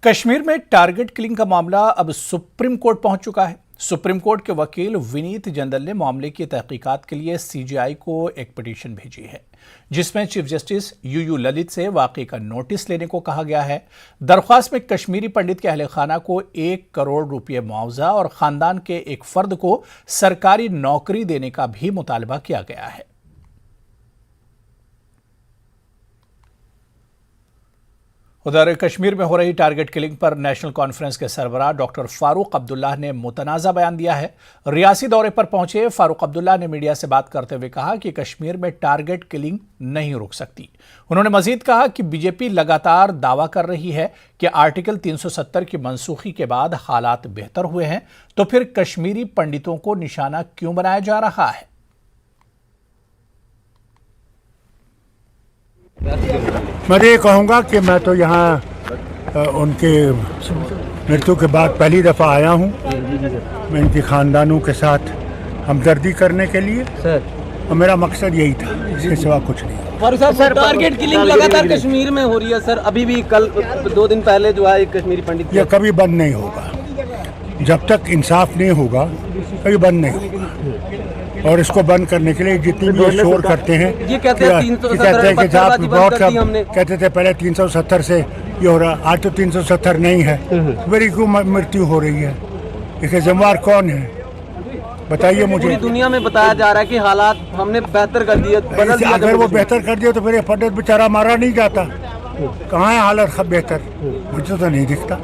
कश्मीर में target killing का मामला अब सुप्रीम कोर्ट पहुंच चुका है। सुप्रीम कोर्ट के वकील विनीत जंदल ने मामले की तहकीकात के लिए सीजेआई को एक पिटीशन भेजी है, जिसमें चीफ जस्टिस यूयू ललित से वाकई का नोटिस लेने को कहा गया है। दरख्वास्त में कश्मीरी पंडित के अहले खाना को 1 करोड़ रुपये मुआवजा और खानदान के एक फर्द को सरकारी नौकरी देने का भी मुतालबा किया गया है। उधर कश्मीर में हो रही टारगेट किलिंग पर नेशनल कॉन्फ्रेंस के सरबराह डॉक्टर फारूक अब्दुल्ला ने मुतनाज़ा बयान दिया है। रियासी दौरे पर पहुंचे फारूक अब्दुल्ला ने मीडिया से बात करते हुए कहा कि कश्मीर में टारगेट किलिंग नहीं रुक सकती। उन्होंने मजीद कहा कि बीजेपी लगातार दावा कर रही है कि आर्टिकल 370 की मनसूखी के बाद हालात बेहतर हुए हैं, तो फिर कश्मीरी पंडितों को निशाना क्यों बनाया जा रहा है। मैं ये कहूँगा कि मैं तो यहाँ उनके मृत्यु के बाद पहली दफ़ा आया हूँ। मैं इनके ख़ानदानों के साथ हमदर्दी करने के लिए और मेरा मकसद यही था, इसके सिवा कुछ नहीं। सर, टारगेट किलिंग लगातार कश्मीर में हो रही है सर। अभी भी कल 2 दिन पहले जो है एक कश्मीरी पंडित, यह कभी बंद नहीं होगा। जब तक इंसाफ नहीं होगा कभी बंद नहीं होगा। और इसको बंद करने के लिए जितनी भी शोर करते हैं, ये कहते हैं कि जब बहुत कहते थे पहले 370 से ये हो रहा, आज तो 370 नहीं है। मेरी क्यों मृत्यु हो रही है, इसके जिम्मेवार कौन है बताइए मुझे। पूरी दुनिया में बताया जा रहा है कि हालात हमने बेहतर कर दिए, बदल दिया। अगर वो बेहतर कर दिया तो फिर ये पंडित बेचारा मारा नहीं जाता। कहाँ है हालत बेहतर, मुझे तो नहीं दिखता।